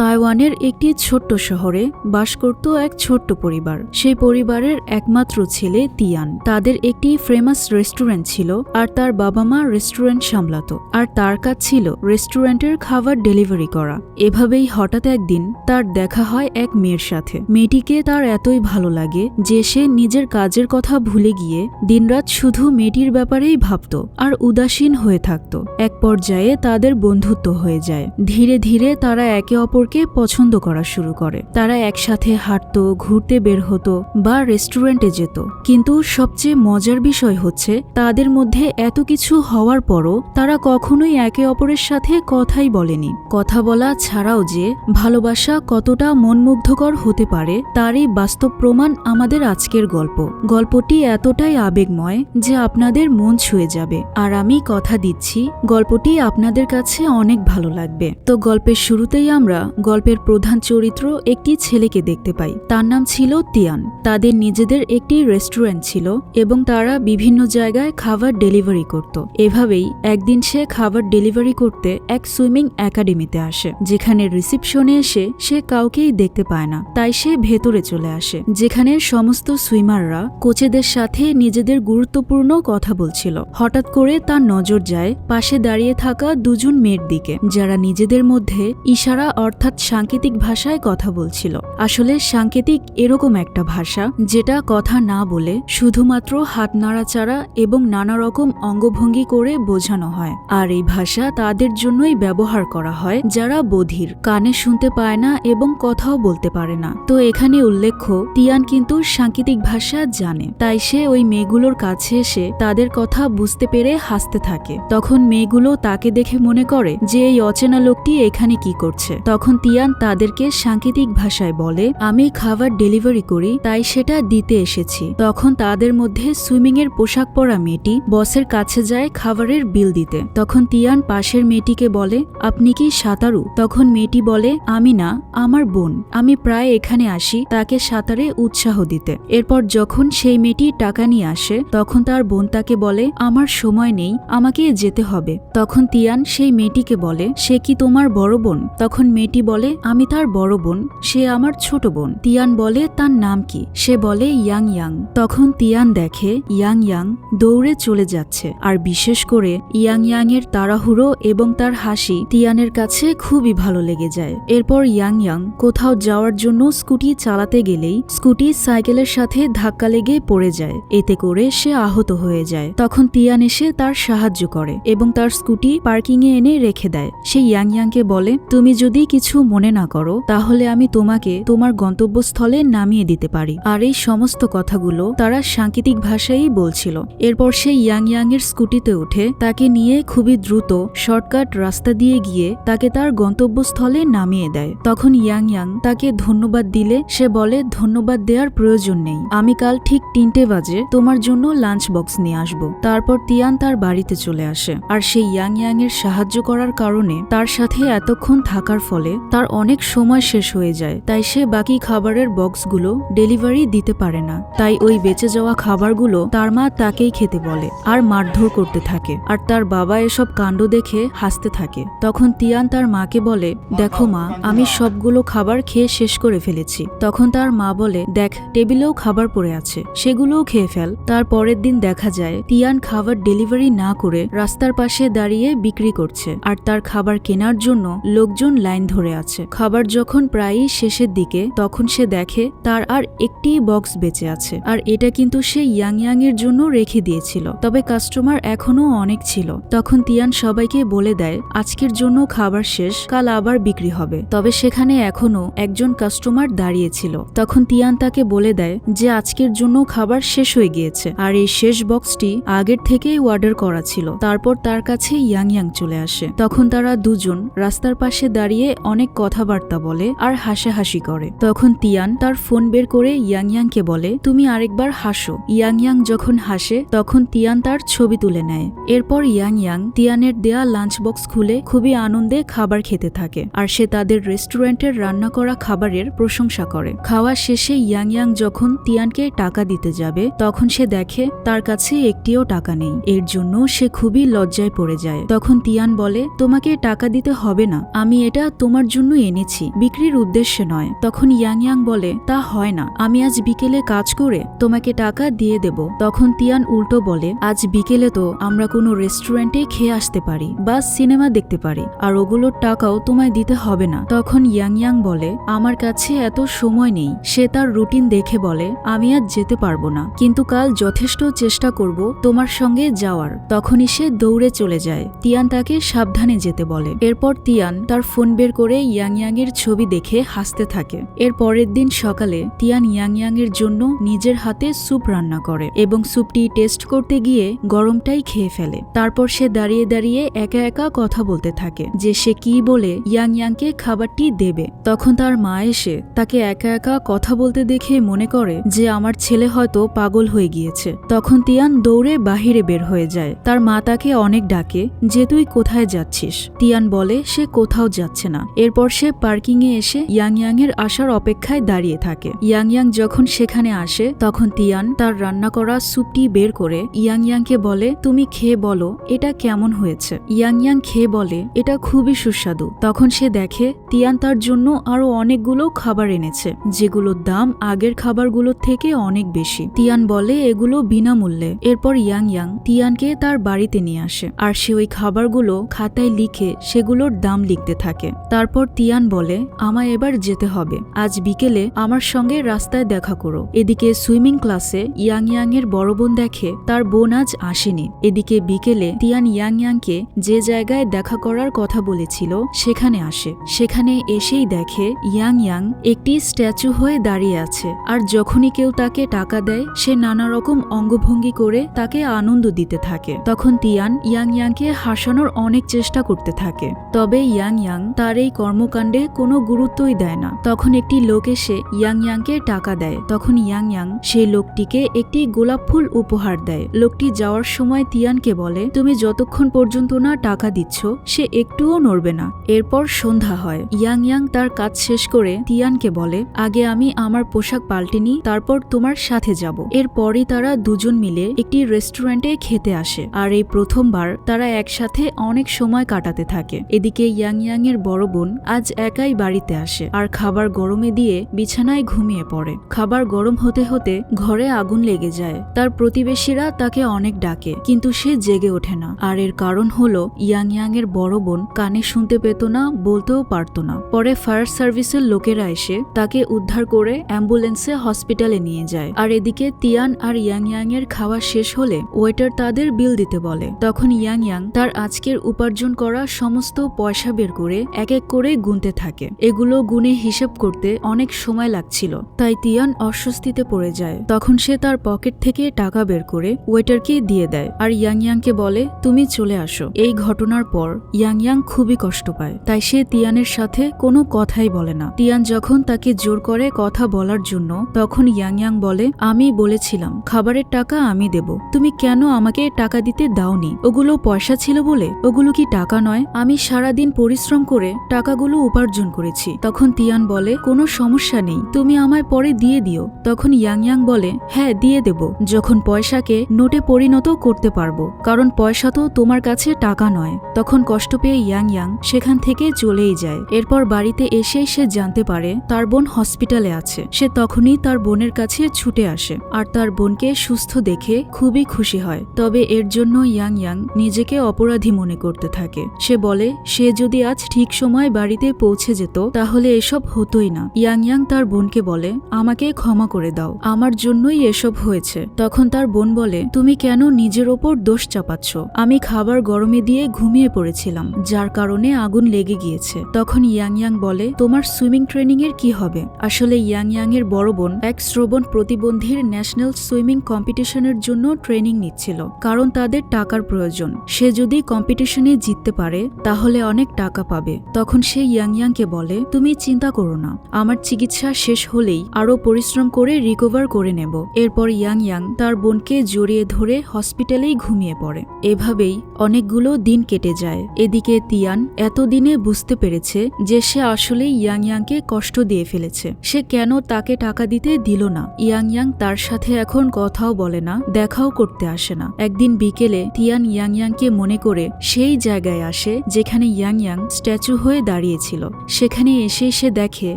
তাইওয়ানের একটি ছোট্ট শহরে বাস করত এক ছোট্ট পরিবার। সেই পরিবারের একমাত্র ছেলে তিয়ান। তাদের একটি ফেমাস রেস্টুরেন্ট ছিল, আর তার বাবা মা রেস্টুরেন্ট সামলাতো, আর তার কাজ ছিল রেস্টুরেন্টের খাবার ডেলিভারি করা। এভাবেই হঠাৎ একদিন তার দেখা হয় এক মেয়ের সাথে। মেয়েটিকে তার এতই ভালো লাগে যে সে নিজের কাজের কথা ভুলে গিয়ে দিনরাত শুধু মেয়েটির ব্যাপারেই ভাবত আর উদাসীন হয়ে থাকত। এক পর্যায়ে তাদের বন্ধুত্ব হয়ে যায়। ধীরে ধীরে তারা একে অপরকে পছন্দ করা শুরু করে। তারা একসাথে হাঁটত, ঘুরতে বের হতো বা রেস্টুরেন্টে যেত। কিন্তু সবচেয়ে মজার বিষয় হচ্ছে তাদের মধ্যে এত কিছু হওয়ার পরও তারা কখনোই একে অপরের সাথে কথাই বলেনি। কথা বলা ছাড়াও যে ভালোবাসা কতটা মনমুগ্ধকর হতে পারে তারই বাস্তব প্রমাণ আমাদের আজকের গল্প। গল্পটি এতটাই আবেগময় যে আপনাদের মন ছুঁয়ে যাবে, আর আমি কথা দিচ্ছি গল্পটি আপনাদের কাছে অনেক ভালো লাগবে। তো গল্পের শুরুতেই আমরা গল্পের প্রধান চরিত্র একটি ছেলেকে দেখতে পাই। তার নাম ছিল তিয়ান। তাদের নিজেদের একটি রেস্টুরেন্ট ছিল এবং তারা বিভিন্ন জায়গায় খাবার ডেলিভারি করত। এভাবেই একদিন সে খাবার ডেলিভারি করতে এক সুইমিং একাডেমিতে আসে, যেখানে রিসিপশনে এসে সে কাউকেই দেখতে পায় না। তাই সে ভেতরে চলে আসে, যেখানে সমস্ত সুইমাররা কোচেদের সাথে নিজেদের গুরুত্বপূর্ণ কথা বলছিল। হঠাৎ করে তার নজর যায় পাশে দাঁড়িয়ে থাকা দুজন মেয়ের দিকে, যারা নিজেদের মধ্যে ইশারা অর্থাৎ সাংকেতিক ভাষায় কথা বলছিল। আসলে সাংকেতিক এরকম একটা ভাষা যেটা কথা না বলে শুধুমাত্র হাত নাড়াচাড়া এবং নানা রকম অঙ্গভঙ্গি করে বোঝানো হয়। আর এই ভাষা তাদের জন্যই ব্যবহার করা হয় যারা বধির, কানে শুনতে পায় না এবং কথাও বলতে পারে না। তো এখানে উল্লেখ্য তিয়ান কিন্তু সাংকেতিক ভাষা জানে, তাই সে ওই মেয়েগুলোর কাছে এসে তাদের কথা বুঝতে পেরে হাসতে থাকে। তখন মেয়েগুলো তাকে দেখে মনে করে যে এই অচেনা লোকটি এখানে কি করছে। তখন তিয়ান তাদেরকে সাংকেতিক ভাষায় বলে, আমি খাবার ডেলিভারি করি, তাই সেটা দিতে এসেছি। তখন তাদের মধ্যে সুইমিং এর পোশাক পরা মেয়েটি বসের কাছে যায় খাবারের বিল দিতে। তখন তিয়ান পাশের মেয়েটিকে বলে, আপনি কি সাঁতারু? তখন মেয়েটি বলে, আমি না, আমার বোন। আমি প্রায় এখানে আসি তাকে সাঁতারে উৎসাহ দিতে। এরপর যখন সেই মেয়েটি টাকা নিয়ে আসে তখন তার বোন তাকে বলে, আমার সময় নেই, আমাকে যেতে হবে। তখন তিয়ান সেই মেয়েটিকে বলে, সে কি তোমার বড় বোন? তখন মেয়েটি বলে, আমি তার বড় বোন, সে আমার ছোট বোন। তিয়ান বলে, তার নাম কি? সে বলে, ইয়াং ইয়াং। তখন তিয়ান দেখে ইয়াং ইয়াং দৌড়ে চলে যাচ্ছে, আর বিশেষ করে ইয়াং ইয়াং এর তাড়াহুড়ো এবং তার হাসি তিয়ানের কাছে খুবই ভালো লেগে যায়। এরপর ইয়াং ইয়াং কোথাও যাওয়ার জন্য স্কুটি চালাতে গেলেই স্কুটি সাইকেলের সাথে ধাক্কা লেগে পড়ে যায়। এতে করে সে আহত হয়ে যায়। তখন তিয়ান এসে তার সাহায্য করে এবং তার স্কুটি পার্কিং এ এনে রেখে দেয়। সে ইয়াং ইয়াংকে বলে, তুমি যদি কিছু মনে না করো তাহলে আমি তোমাকে তোমার গন্তব্যস্থলে নামিয়ে দিতে পারি। আর এই সমস্ত কথাগুলো তারা সাংকেতিক ভাষায়ই বলছিল। এরপর সে ইয়াং ইয়াং এর স্কুটিতে উঠে তাকে নিয়ে খুবই দ্রুত শর্টকাট রাস্তা দিয়ে গিয়ে তাকে তার গন্তব্যস্থলে নামিয়ে দেয়। তখন ইয়াং ইয়াং তাকে ধন্যবাদ দিলে সে বলে, ধন্যবাদ দেওয়ার প্রয়োজন নেই, আমি কাল ঠিক 3টে বাজে তোমার জন্য লাঞ্চ বক্স নিয়ে আসবো। তারপর তিয়ান তার বাড়িতে চলে আসে। আর সেই ইয়াং ইয়াং এর সাহায্য করার কারণে তার সাথে এতক্ষণ থাকার ফলে তার অনেক সময় শেষ হয়ে যায়। তাই সে বাকি খাবারের বক্সগুলো ডেলিভারি দিতে পারে না। তাই ওই বেঁচে যাওয়া খাবারগুলো তার মা তাকেই খেতে বলে আর মারধর করতে থাকে। আর তার বাবা এসব কাণ্ড দেখে হাসতে থাকে। তখন তিয়ান তার মাকে বলে, দেখো মা, আমি সবগুলো খাবার খেয়ে শেষ করে ফেলেছি। তখন তার মা বলে, দেখ টেবিলেও খাবার পড়ে আছে, সেগুলোও খেয়ে ফেল। তার পরের দিন দেখা যায় তিয়ান খাবার ডেলিভারি না করে রাস্তার পাশে দাঁড়িয়ে বিক্রি করছে, আর তার খাবার কেনার জন্য লোকজন লাইন ধরে আছে। খাবার যখন প্রায়ই শেষের দিকে তখন সে দেখে তার আর একটি বক্স বেঁচে আছে, আর এটা কিন্তু সে ইয়াং ইয়াং এর জন্য রেখে দিয়েছিল। তবে কাস্টমার এখনো অনেক ছিল। তখন তিয়ান সবাইকে বলে দেয় আজকের জন্য খাবার শেষ, কাল আবার বিক্রি হবে। তবে সেখানে এখনো একজন কাস্টমার দাঁড়িয়েছিল। তখন তিয়ান তাকে বলে দেয় যে আজকের জন্য খাবার শেষ হয়ে গিয়েছে, আর এই শেষ বক্সটি আগের থেকেই অর্ডার করা ছিল। তারপর তার কাছে ইয়াং ইয়াং চলে আসে। তখন তারা দুজন রাস্তার পাশে দাঁড়িয়ে অনেক কথাবার্তা বলে আর হাসাহাসি করে। তখন তিয়ান তার ফোন বের করে ইয়াং ইয়াংকে বলে, তুমি আরেকবার হাসো। ইয়াং ইয়াং যখন হাসে তখন তিয়ান তার ছবি তুলে নেয়। এরপর ইয়াং ইয়াং তিয়ানের দেয়া লাঞ্চ বক্স খুলে খুবই আনন্দে খাবার খেতে থাকে, আর সে তাদের রেস্টুরেন্টের রান্না করা খাবারের প্রশংসা করে। খাওয়া শেষে ইয়াং ইয়াং যখন তিয়ানকে টাকা দিতে যাবে তখন সে দেখে তার কাছে একটিও টাকা নেই। এর জন্য সে খুবই লজ্জায় পড়ে যায়। তখন তিয়ান বলে, তোমাকে টাকা দিতে হবে না, আমি এটা তোমার জন্য জন্য এনেছি, বিক্রির উদ্দেশ্যে নয়। তখন ইয়াং ইয়াং বলে, তা হয় না, আমি আজ বিকেলে কাজ করে তোমাকে টাকা দিয়ে দেব। তখন তিয়ান উল্টো বলে, আজ বিকেলে তো আমরা কোনো রেস্টুরেন্টে খেয়ে আসতে পারি বা সিনেমা দেখতে পারি, আর ওগুলোর টাকাও তোমায় দিতে হবে না। তখন ইয়াং ইয়াং বলে, আমার কাছে এত সময় নেই। সে তার রুটিন দেখে বলে, আমি আজ যেতে পারবো না, কিন্তু কাল যথেষ্ট চেষ্টা করব তোমার সঙ্গে যাওয়ার। তখনই সে দৌড়ে চলে যায়। তিয়ান তাকে সাবধানে যেতে বলে। এরপর তিয়ান তার ফোন বের করে ইয়াং ইয়াং এর ছবি দেখে হাসতে থাকে। এর পরের দিন সকালে তিয়ান ইয়াং ইয়াং এর জন্য নিজের হাতে স্যুপ রান্না করে এবং স্যুপটি টেস্ট করতে গিয়ে গরমটাই খেয়ে ফেলে। তারপর সে দাঁড়িয়ে দাঁড়িয়ে একা একা কথা বলতে থাকে যে সে কি বলে ইয়াং ইয়াংকে খাবারটি দেবে। তখন তার মা এসে তাকে একা একা কথা বলতে দেখে মনে করে যে আমার ছেলে হয়তো পাগল হয়ে গিয়েছে। তখন তিয়ান দৌড়ে বাহিরে বের হয়ে যায়। তার মা তাকে অনেক ডাকে যে তুই কোথায় যাচ্ছিস। তিয়ান বলে সে কোথাও যাচ্ছে না। এরপর সে পার্কিং এ এসে ইয়াং ইয়াং এর আসার অপেক্ষায় দাঁড়িয়ে থাকে। ইয়াং ইয়াং যখন সেখানে আসে তখন তিয়ান তার রান্না করা স্যুপটি বের করে ইয়াং ইয়াংকে বলে, তুমি খেয়ে বলো এটা কেমন হয়েছে। ইয়াং ইয়াং খেয়ে বলে, এটা খুবই সুস্বাদু। তখন সে দেখে তিয়ান তার জন্য আরো অনেকগুলো খাবার এনেছে, যেগুলোর দাম আগের খাবারগুলোর থেকে অনেক বেশি। তিয়ান বলে এগুলো বিনামূল্যে। এরপর ইয়াং ইয়াং তিয়ানকে তার বাড়িতে নিয়ে আসে, আর সে ওই খাবারগুলো খাতায় লিখে সেগুলোর দাম লিখতে থাকে। তারপর তিয়ান বলে, আমায় এবার যেতে হবে, আজ বিকেলে আমার সঙ্গে রাস্তায় দেখা করো। এদিকে সুইমিং ক্লাসে ইয়াং ইয়াং এর বড় বোন দেখে তার বোন আজ আসেনি। এদিকে বিকেলে তিয়ান ইয়াং ইয়াংকে যে জায়গায় দেখা করার কথা বলেছিল সেখানে আসে। সেখানে এসেই দেখে ইয়াং ইয়াং একটি স্ট্যাচু হয়ে দাঁড়িয়ে আছে, আর যখনই কেউ তাকে টাকা দেয় সে নানা রকম অঙ্গভঙ্গি করে তাকে আনন্দ দিতে থাকে। তখন তিয়ান ইয়াং ইয়াংকে হাসানোর অনেক চেষ্টা করতে থাকে, তবে ইয়াং ইয়াং তার এই কর্মকাণ্ডে কোনো গুরুত্বই দেয় না। তখন একটি লোক এসে ইয়াং ইয়াংকে টাকা দেয়। তখন ইয়াং ইয়াং সেই লোকটিকে একটি গোলাপ ফুল উপহার দেয়। লোকটি যাওয়ার সময় তিয়ানকে বলে, তুমি যতক্ষণ পর্যন্ত না টাকা দিচ্ছ সে একটুও নড়বে না। এরপর সন্ধ্যা হয়। ইয়াং ইয়াং তার কাজ শেষ করে তিয়ানকে বলে, আগে আমি আমার পোশাক পাল্টে নিই, তারপর তোমার সাথে যাব। এরপরই তারা দুজন মিলে একটি রেস্টুরেন্টে খেতে আসে, আর এই প্রথমবার তারা একসাথে অনেক সময় কাটাতে থাকে। এদিকে ইয়াং ইয়াং এর বড় বোন আজ একাই বাড়িতে আসে, আর খাবার গরমে দিয়ে বিছানায় ঘুমিয়ে পড়ে। খাবার গরম হতে হতে ঘরে আগুন লেগে যায়। তার প্রতিবেশীরা তাকে অনেক ডাকে, কিন্তু সে জেগে ওঠে না। আর এর কারণ হলো ইয়াং ইয়াং এর বড় বোন কানে শুনতে পেত না, বলতেও পারত না। পরে ফায়ার সার্ভিসের লোকেরা এসে তাকে উদ্ধার করে অ্যাম্বুলেন্সে হসপিটালে নিয়ে যায়। আর এদিকে তিয়ান আর ইয়াং ইয়াং এর খাওয়া শেষ হলে ওয়েটার তাদের বিল দিতে বলে। তখন ইয়াং ইয়াং তার আজকের উপার্জন করা সমস্ত পয়সা বের করে এক এক করে গুনতে থাকে। এগুলো গুনে হিসেব করতে অনেক সময় লাগছিল, তাই তিয়ান অস্বস্তিতে পড়ে যায়। তখন সে তার পকেট থেকে টাকা বের করে ওয়েটারকে দিয়ে দেয়, আর ইয়াং ইয়াংকে বলে, তুমি চলে আসো। এই ঘটনার পর ইয়াং ইয়াং খুবই কষ্ট পায়, তাই সে তিয়ানের সাথে কোনো কথাই বলে না। তিয়ান যখন তাকে জোর করে কথা বলার জন্য, তখন ইয়াং ইয়াং বলে, আমি বলেছিলাম খাবারের টাকা আমি দেব, তুমি কেন আমাকে টাকা দিতে দাওনি? ওগুলো পয়সা ছিল বলে? ওগুলো কি টাকা নয়? আমি সারাদিন পরিশ্রম করে টাকাগুলো উপার্জন করেছি। তখন তিয়ান বলে, কোনো সমস্যা নেই, তুমি আমায় পরে দিয়ে দিও। তখন ইয়াং ইয়াং বলে, হ্যাঁ দিয়ে দেব, যখন পয়সাকে নোটে পরিণত করতে পারবো, কারণ পয়সা তো তোমার কাছে টাকা নয়। তখন কষ্ট পেয়ে ইয়াং ইয়াং সেখান থেকে চলেই যায়। এরপর বাড়িতে এসেই সে জানতে পারে তার বোন হসপিটালে আছে। সে তখনই তার বোনের কাছে ছুটে আসে, আর তার বোনকে সুস্থ দেখে খুবই খুশি হয়। তবে এর জন্য ইয়াং ইয়াং নিজেকে অপরাধী মনে করতে থাকে। সে বলে সে যদি আজ ঠিক সময় বাড়িতে পৌঁছে যেত তাহলে এসব হতোই না। ইয়াং ইয়াং তার বোনকে বলে, আমাকে ক্ষমা করে দাও, আমার জন্যই এসব হয়েছে। তখন তার বোন বলে, তুমি কেন নিজের ওপর দোষ চাপাচ্ছ? আমি খাবার গরমে দিয়ে ঘুমিয়ে পড়েছিলাম, যার কারণে আগুন লেগে গিয়েছে। তখন ইয়াং ইয়াং বলে, তোমার সুইমিং ট্রেনিং এর কি হবে? আসলে ইয়াং ইয়াং এর বড় বোন এক শ্রবণ প্রতিবন্ধীর ন্যাশনাল সুইমিং কম্পিটিশনের জন্য ট্রেনিং নিচ্ছিল, কারণ তাদের টাকার প্রয়োজন। সে যদি কম্পিটিশনে জিততে পারে তাহলে অনেক টাকা পাবে। তখন সে ইয়াং ইয়াংকে বলে, তুমি চিন্তা করো না, আমার চিকিৎসা শেষ হলেই আরো পরিশ্রম করে রিকভার করে নেব। এরপর ইয়াং ইয়াং তার বোনকে জড়িয়ে ধরে হসপিটালেই ঘুমিয়ে পড়ে। এভাবেই অনেকগুলো দিন কেটে যায়। এদিকে তিয়ান এতদিনে বুঝতে পেরেছে যে সে আসলে ইয়াং ইয়াংকে কষ্ট দিয়ে ফেলেছে। সে কেন তাকে টাকা দিতে দিল না। ইয়াং ইয়াং তার সাথে এখন কথাও বলে না, দেখাও করতে আসে না। একদিন বিকেলে তিয়ান ইয়াং ইয়াংকে মনে করে সেই জায়গায় আসে যেখানে ইয়াং ইয়াং স্ট্যাচু হয়ে দাঁড়িয়ে দাঁড়িয়েছিল। সেখানে এসে সে দেখে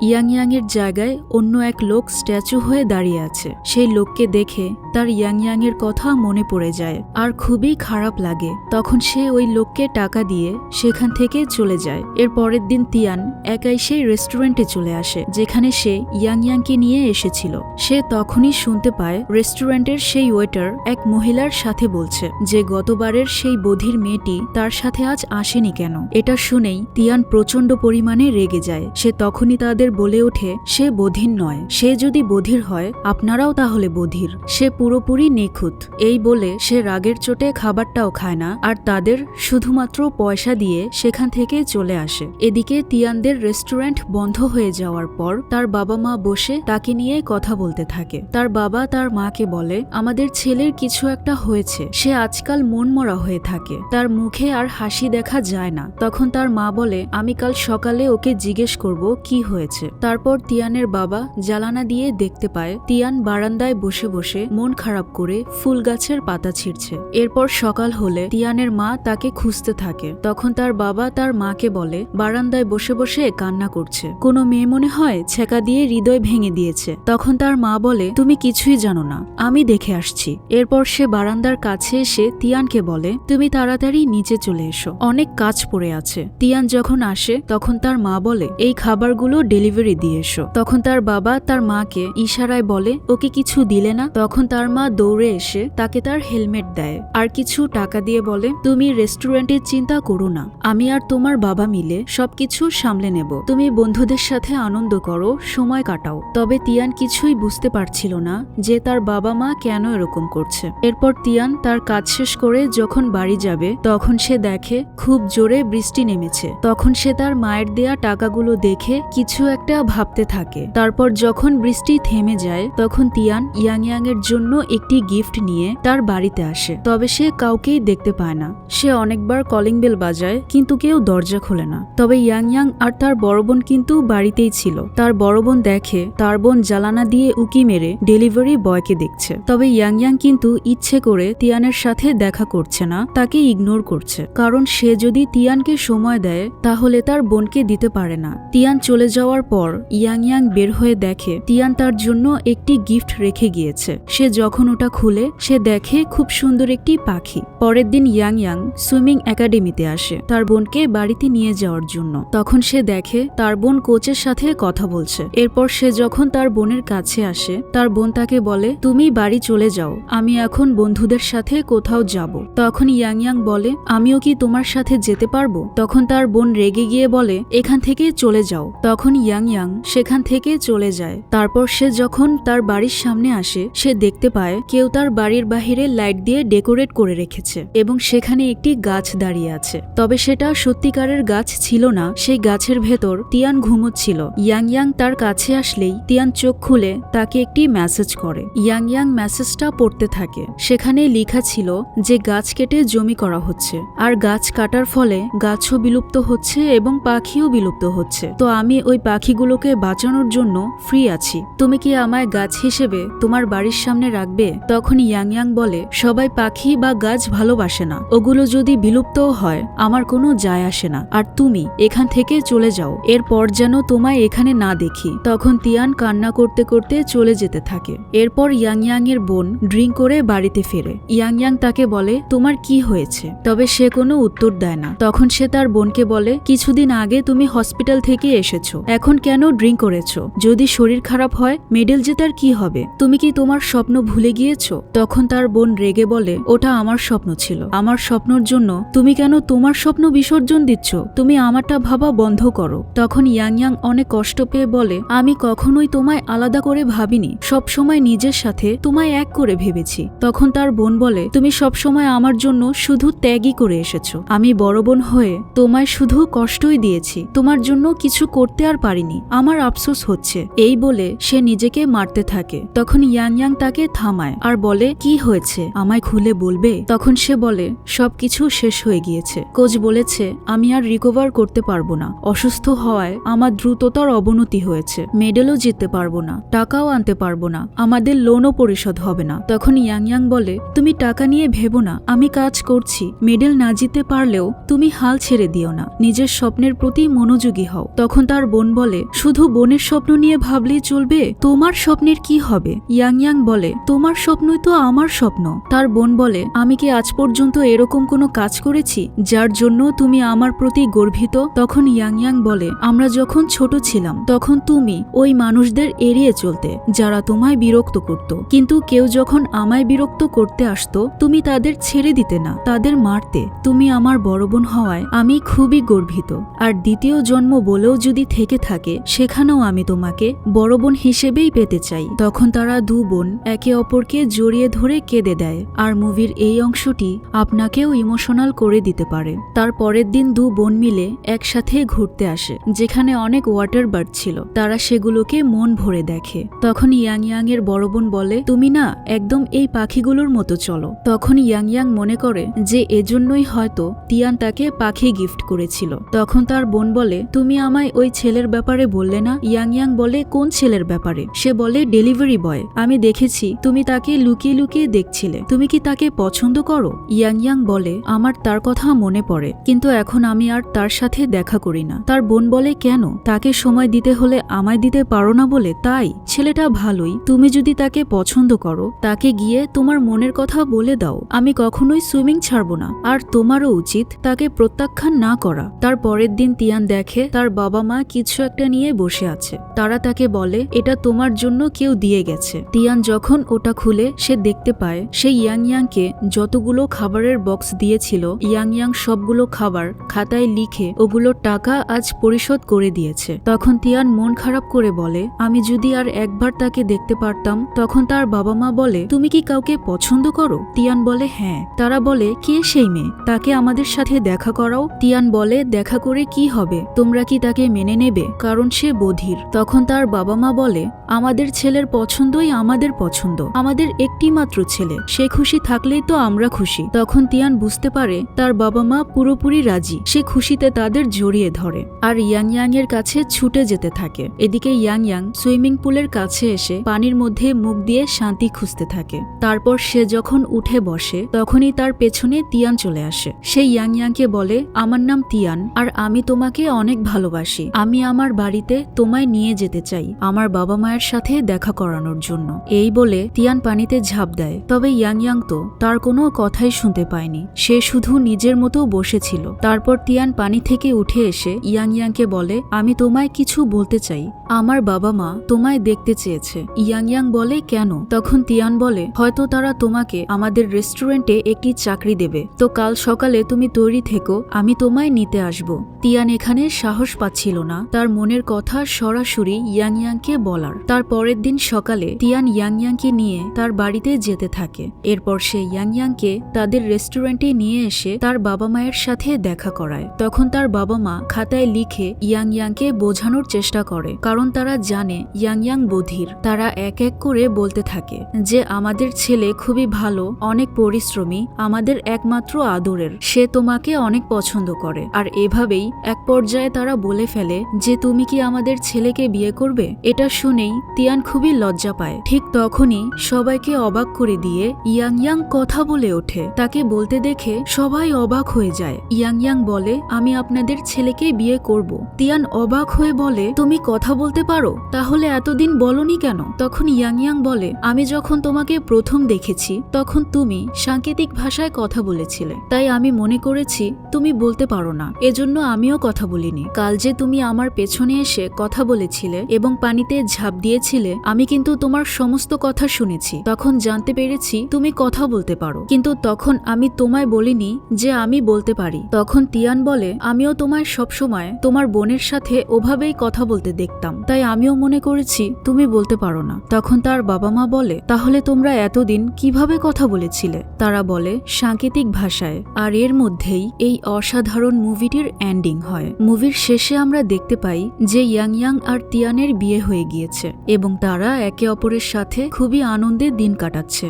ইয়াং ইয়াং এর জায়গায় অন্য এক লোক স্ট্যাচু হয়ে দাঁড়িয়ে আছে। সেই লোককে দেখে তার ইয়াং ইয়াং এর কথা মনে পড়ে যায় আর খুবই খারাপ লাগে। তখন সে ওই লোককে টাকা দিয়ে সেখান থেকে চলে যায়। এর পরের দিন তিয়ান একাই সেই রেস্টুরেন্টে চলে আসে যেখানে সে ইয়াং ইয়াংকে নিয়ে এসেছিল। সে তখনই শুনতে পায় রেস্টুরেন্টের সেই ওয়েটার এক মহিলার সাথে বলছে যে গতবারের সেই বধির মেয়েটি তার সাথে আজ আসেনি কেন। এটা শুনেই তিয়ান প্রচন্ড পরিমাণে রেগে যায়। সে তখনই তাদের বলে ওঠে সে বধির নয়, সে যদি বধির হয় আপনারাও তাহলে বধির, সে পুরোপুরি নিখুঁত। এই বলে সে রাগের চোটে খাবারটাও খায় না আর তাদের শুধুমাত্র পয়সা দিয়ে সেখান থেকে চলে আসে। এদিকে তিয়ানদের রেস্টুরেন্ট বন্ধ হয়ে যাওয়ার পর তার বাবা মা বসে তাকে নিয়ে কথা বলতে থাকে। তার বাবা তার মাকে বলে আমাদের ছেলের কিছু একটা হয়েছে, সে আজকাল মনমরা হয়ে থাকে, তার মুখে আর হাসি দেখা যায় না। তখন তার মা বলে আমি কাল সকালে ওকে জিজ্ঞেস করব কি হয়েছে। তারপর তিয়ানের বাবা জ্বালানা দিয়ে দেখতে পায় তিয়ান বারান্দায় বসে বসে মন খারাপ করে ফুল গাছের পাতা ছিঁড়ছে। এরপর সকাল হলে তিয়ানের মা তাকে খুঁজতে থাকে। তখন তার বাবা তার মাকে বলে বারান্দায় বসে বসে কান্না করছে, কোনো মেয়ে মনে হয় ছেকা দিয়ে হৃদয় ভেঙে দিয়েছে। তখন তার মা বলে তুমি কিছুই জানো না, আমি দেখে আসছি। এরপর সে বারান্দার কাছে এসে তিয়ানকে বলে তুমি তাড়াতাড়ি নিচে চলে এসো, অনেক কাজ পড়ে আছে। তিয়ান যখন আসে তখন তার মা বলে এই খাবারগুলো ডেলিভারি দিয়ে এসো। তখন তার বাবা তার মাকে ইশারায় বলে ওকে কিছু দিলে না। তখন তার মা দৌড়ে এসে তাকে তার হেলমেট দেয় আর কিছু টাকা দিয়ে বলে তুমি রেস্টুরেন্টের চিন্তা করো না, আমি আর তোমার বাবা মিলে সবকিছু সামলে নেব, তুমি বন্ধুদের সাথে আনন্দ করো, সময় কাটাও। তবে তিয়ান কিছুই বুঝতে পারছিল না যে তার বাবা মা কেন এরকম করছে। এরপর তিয়ান তার কাজ শেষ করে যখন বাড়ি যাবে তখন সে দেখে খুব জোরে বৃষ্টি নেমেছে। তখন সে তার মায়ের দেয়া টাকাগুলো দেখে কিছু একটা ভাবতে থাকে। তারপর যখন বৃষ্টি থেমে যায় তখন তিয়ান ইয়াং ইয়াং এর জন্য একটি গিফট নিয়ে তার বাড়িতে আসে। তবে সে কাউকেই দেখতে পায় না। সে অনেকবার কলিং বেল বাজায় কিন্তু কেউ দরজা খোলে না। তবে ইয়াং ইয়াং আর তার বড় বোন কিন্তু বাড়িতেই ছিল। তার বড় বোন দেখে তার বোন জ্বালানা দিয়ে উকি মেরে ডেলিভারি বয়কে দেখছে। তবে ইয়াং ইয়াং কিন্তু ইচ্ছে করে তিয়ানের সাথে দেখা করছে না, তাকে ইগনোর করছে, কারণ সে যদি তিয়ানকে সময় দেয় তাহলে তার বোনকে দিতে পারে না। তিয়ান চলে যাওয়ার পর ইয়াং ইয়াং বের হয়ে দেখে তিয়ান তার জন্য একটি গিফট রেখে গিয়েছে। সে যখন ওটা খুলে সে দেখে খুব সুন্দর একটি পাখি। পরের দিন ইয়াং ইয়াং সুইমিং একাডেমিতে আসে তার বোনকে বাড়িতে নিয়ে যাওয়ার জন্য। তখন সে দেখে তার বোন কোচের সাথে কথা বলছে। এরপর সে যখন তার বোনের কাছে আসে তার বোন তাকে বলে তুমি বাড়ি চলে যাও, আমি এখন বন্ধুদের সাথে কোথাও যাব। তখন ইয়াং ইয়াং বলে আমিও কি তোমার সাথে যেতে পারবো? তখন তার বোন রেগে গিয়ে বলে এখান থেকে চলে যাও। তখন ইয়াং ইয়াং সেখান থেকে চলে যায়। তারপর সে যখন তার বাড়ির সামনে আসে সে দেখতে পায় কেউ তার বাড়ির বাহিরে লাইট দিয়ে ডেকোরেট করে রেখেছে এবং সেখানে একটি গাছ দাঁড়িয়ে আছে। তবে সেটা সত্যিকারের গাছ ছিল না, সেই গাছের ভেতর তিয়ান ঘুমোচ্ছিল। ইয়াং ইয়াং তার কাছে আসলেই তিয়ান চোখ খুলে তাকে একটি মেসেজ করে। ইয়াং ইয়াং মেসেজটা পড়তে থাকে। সেখানে লেখা ছিল যে গাছ কেটে জমি করা হচ্ছে আর গাছ কাটার ফলে গাছও বিলুপ্ত হচ্ছে এবং পাখিও বিলুপ্ত হচ্ছে। তো আমি ওই পাখিগুলোকে বাঁচানোর জন্য ফ্রি আছি, তুমি কি আমায় গাছ হিসেবে তোমার বাড়ির সামনে রাখবে? তখন ইয়াং ইয়াং বলে সবাই পাখি বা গাছ ভালোবাসে না, ওগুলো যদি বিলুপ্তও হয় আমার কোনো যায় আসে না, আর তুমি এখান থেকে চলে যাও, এরপর যেন তোমায় এখানে না দেখি। তখন তিয়ান কান্না করতে করতে চলে যেতে থাকে। এরপর ইয়াং ইয়াং এর বোন ড্রিঙ্ক করে বাড়িতে ফেরে। ইয়াং ইয়াং তাকে বলে তোমার কি হয়েছে? তবে সে কোনো উত্তর দেয় না। তখন সে তার বোনকে বলে কিছুদিন আগে তুমি হসপিটাল থেকে এসেছো, এখন কেন ড্রিঙ্ক করেছো? যদি শরীর খারাপ হয় মেডেল জেতার কি হবে? তুমি কি তোমার স্বপ্ন ভুলে গিয়েছো? তখন তার বোন রেগে বলে ওটা আমার স্বপ্ন ছিল, আমার স্বপ্নর জন্য তুমি কেন তোমার স্বপ্ন বিসর্জন দিচ্ছ? তুমি আমারটা ভাবা বন্ধ করো। তখন ইয়াং ইয়াং অনেক কষ্ট পেয়ে বলে আমি কখনোই তোমায় আলাদা করে ভাবিনি, সবসময় নিজের সাথে তোমায় এক করে ভেবেছি। তখন তার বোন বলে তুমি সবসময় আমার জন্য শুধু ত্যাগই করে এসেছো, আমি বড় বোন হয়ে তোমায় শুধু কষ্টই দিয়েছি, তোমার জন্য কিছু করতে আর পারিনি, আমার আফসোস হচ্ছে। এই বলে সে নিজেকে মারতে থাকে। তখন ইয়াং ইয়াং তাকে থামায় আর বলে কি হয়েছে আমায় খুলে বলবে? তখন সে বলে সবকিছু শেষ হয়ে গিয়েছে, কোচ বলেছে আমি আর রিকভার করতে পারবো না, অসুস্থ হওয়ায় আমার দ্রুততর অবনতি হয়েছে, মেডেলও জিততে পারবো না, টাকাও আনতে পারবো না, আমাদের লোনও পরিশোধ হবে না। তখন ইয়াং ইয়াং বলে তুমি টাকা নিয়ে ভেবো না, আমি কাজ করছি, মেডেল না জিততে পারলেও তুমি হাল ছেড়ে দিও না, নিজের স্বপ্নের প্রতি মনোযোগী হও। তখন তার বোন বলে, শুধু বোনের স্বপ্ন নিয়ে ভাবলেই চলবে? তোমার স্বপ্নের কি হবে? ইয়াং বলে, তোমার স্বপ্নই তো আমার স্বপ্ন। তার বোন বলে, আমি কি আজ পর্যন্ত এরকম কোনো কাজ করেছি যার জন্য তুমি আমার প্রতি গর্বিত? তখন ইয়াং বলে, আমরা যখন ছোট ছিলাম তখন তুমি ওই মানুষদের এড়িয়ে চলতে যারা তোমায় বিরক্ত করত, কিন্তু কেউ যখন আমায় বিরক্ত করতে আসতো তুমি তাদের ছেড়ে দিতে না, তাদের মারতে। তুমি আমার বড় বোন হওয়ায় আমি খুবই গর্বিত। আর দ্বিতীয় জন্ম বলেও যদি থেকে থাকে সেখানেও আমি তোমাকে বড় বোন হিসেবেই পেতে চাই। তখন তারা দু বোন একে অপরকে জড়িয়ে ধরে কেঁদে দেয়। আর মুভির এই অংশটি আপনাকেও ইমোশনাল করে দিতে পারে। তার পরের দিন দু বোন মিলে একসাথে ঘুরতে আসে, যেখানে অনেক ওয়াটার বার্ড ছিল। তারা সেগুলোকে মন ভরে দেখে। তখন ইয়াং এর বড় বোন বলে, তুমি না একদম এই পাখিগুলোর মতো চলো। তখন ইয়াং মনে করে যে এজন্যই হয়তো তিয়ান তাকে পাখি গিফট করেছিল। তখন তার বোন বলে, তুমি আমায় ওই ছেলের ব্যাপারে বললে না? ইয়াং বলে, কোন ছেলের ব্যাপারে? সে বলে, ডেলিভারি বয়। আমি দেখেছি তুমি তাকে লুকিয়ে লুকিয়ে দেখছিলে। তুমি কি তাকে পছন্দ করো? ইয়াং বলে, আমার তার কথা মনে পড়ে, কিন্তু এখন আমি আর তার সাথে দেখা করি না। তার বোন বলে, কেন? তাকে সময় দিতে হলে আমায় দিতে পারো না বলে? তাই? ছেলেটা ভালোই, তুমি যদি তাকে পছন্দ করো তাকে গিয়ে তোমার মনের কথা বলে দাও। আমি কখনোই সুইমিং ছাড়বো না, আর তোমারও উচিত তাকে প্রত্যাখ্যান না করা। তার পরের দিন তিয়ান দেখে তার বাবা মা কিছু একটা নিয়ে বসে আছে। তারা তাকে বলে, এটা তোমার জন্য কেউ দিয়ে গেছে। তিয়ান যখন ওটা খুলে সে দেখতে পায় সে ইয়াংকে যতগুলো খাবারের বক্স দিয়েছিল ইয়াং সবগুলো খাবার খাতায় লিখে ওগুলোর টাকা আজ পরিশোধ করে দিয়েছে। তখন তিয়ান মন খারাপ করে বলে, আমি যদি আর একবার তাকে দেখতে পারতাম। তখন তার বাবা মা বলে, তুমি কি কাউকে পছন্দ করো? তিয়ান বলে, হ্যাঁ। তারা বলে, কে সেই মেয়ে? তাকে আমাদের সাথে দেখা করাও। তিয়ান বলে, দেখা করে কি হবে? তোমরা কি তাকে মেনে নেবে? কারণ সে বধির। তখন তার বাবা মা বলে, আমাদের ছেলের পছন্দই আমাদের পছন্দ, আমাদের একটি মাত্র ছেলে, সে খুশি থাকলেই তো আমরা খুশি। তখন তিয়ান বুঝতে পারে তার বাবা মা পুরোপুরি রাজি। সে খুশিতে তাদের জড়িয়ে ধরে আর ইয়াং এর কাছে ছুটে যেতে থাকে। এদিকে ইয়াং সুইমিং পুলের কাছে এসে পানির মধ্যে মুখ দিয়ে শান্তি খুঁজতে থাকে। তারপর সে যখন উঠে বসে তখনই তার পেছনে তিয়ান চলে আসে। সে ইয়াংকে বলে, আমার নাম তিয়ান আর আমি তোমাকে অনেক ভালোবাসি। আমি আমার বাড়িতে তোমায় নিয়ে যেতে চাই আমার বাবা মায়ের সাথে দেখা করানোর জন্য। এই বলে তিয়ান পানিতে ঝাঁপ দেয়। তবে ইয়াং তো তার কোনো কথাই শুনতে পায়নি। সে শুধু নিজের মতো বসেছিল। তারপর তিয়ান পানি থেকে উঠে এসে ইয়াংকে বলে, আমি তোমায় কিছু বলতে চাই। আমার বাবা মা তোমায় দেখতে চেয়েছে। ইয়াং বলে, কেন? তখন তিয়ান বলে, হয়তো তারা তোমাকে আমাদের রেস্টুরেন্টে একটি চাকরি দেবে, তো কাল সকালে তুমি তৈরি থেকো, আমি তোমায় নিতে আসব। তিয়ান এখানে সাহস পাচ্ছিল না তার মনের কথা সরাসরি ইয়াংকে বলার। তার পরের দিন সকালে তিয়ান ইয়াংকে নিয়ে তার বাড়িতে যেতে থাকে। এরপর সে ইয়াংকে তাদের রেস্টুরেন্টে নিয়ে এসে তার বাবা মায়ের সাথে দেখা করায়। তখন তার বাবা মা খাতায় লিখে ইয়াংকে বোঝানোর চেষ্টা করে, কারণ তারা জানে ইয়াং বধির। তারা এক এক করে বলতে থাকে যে আমাদের ছেলে খুবই ভালো, অনেক পরিশ্রমী, আমাদের একমাত্র আদরের, সে তোমাকে অনেক পছন্দ করে। আর এভাবেই এক পর্যায়ে তারা বলে ফেলে যে তুমি কি আমাদের ছেলেকে বিয়ে করবে? এটা শুনেই তিয়ান খুবই লজ্জা পায়। ঠিক তখনই সবাইকে অবাক করে দিয়ে ইয়াং কথা বলে ওঠে। তাকে বলতে দেখে সবাই অবাক হয়ে যায়। ইয়াং বলে, আমি আপনাদের ছেলেকে বিয়ে করব। তিয়ান অবাক হয়ে বলে, তুমি কথা বলতে পারো? তাহলে এতদিন বলনি কেন? তখন ইয়াং বলে, আমি যখন তোমাকে প্রথম দেখেছি তখন তুমি সাংকেতিক ভাষায় কথা বলেছিলে, তাই আমি মনে করেছি তুমি বলতে পারো না, এজন্য আমিও কথা বলিনি। কাল যে তুমি আমার পেছনে এসে কথা বলেছিলে এবং পানিতে ঝাঁপ দিয়েছিলে, আমি কিন্তু তোমার সমস্ত কথা শুনেছি। তখন জানতে পেরেছি তুমি কথা বলতে পারো, কিন্তু তখন আমি তোমায় বলিনি যে আমি বলতে পারি। তখন তিয়ান বলে, আমিও তোমায় সবসময় তোমার বোনের সাথে ওভাবেই কথা বলতে দেখতাম, তাই আমিও মনে করেছি তুমি বলতে পারো না। তখন তার বাবা মা বলে, তাহলে তোমরা এতদিন কিভাবে কথা বলেছিলে? তারা বলে, সাংকেতিক ভাষায়। আর এর মধ্যেই এই অসাধারণ মুভিটির এন্ডিং হয়। মুভির শেষে আমরা দেখতে পাই যে ইয়াং আর তিয়ানের বিয়ে হয়ে গিয়েছে এবং তারা একে অপরের সাথে খুবই আনন্দে দিন কাটাচ্ছে।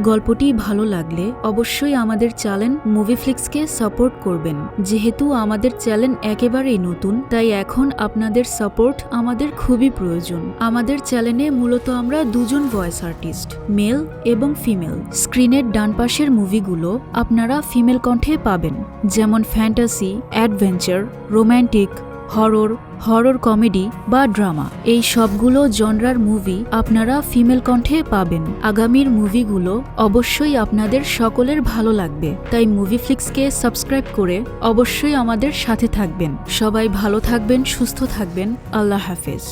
গল্পটি ভালো লাগলে অবশ্যই আমাদের চ্যানেল মুভিফ্লিক্সকে সাপোর্ট করবেন। যেহেতু আমাদের চ্যানেল একেবারেই নতুন, তাই এখন আপনাদের সাপোর্ট আমাদের খুবই প্রয়োজন। আমাদের চ্যানেলে মূলত আমরা দুজন ভয়েস আর্টিস্ট, মেল এবং ফিমেল। স্ক্রিনের ডান পাশের মুভিগুলো আপনারা ফিমেল কণ্ঠে পাবেন, যেমন fantasy, adventure, romantic, horror comedy বা ড্রামা। এই সবগুলো জনরার মুভি আপনারা ফিমেল কণ্ঠে পাবেন। আগামীর মুভিগুলো অবশ্যই আপনাদের সকলের ভালো লাগবে, তাই মুভিফ্লিক্সকে সাবস্ক্রাইব করে অবশ্যই আমাদের সাথে থাকবেন। সবাই ভালো থাকবেন, সুস্থ থাকবেন। আল্লাহ হাফেজ।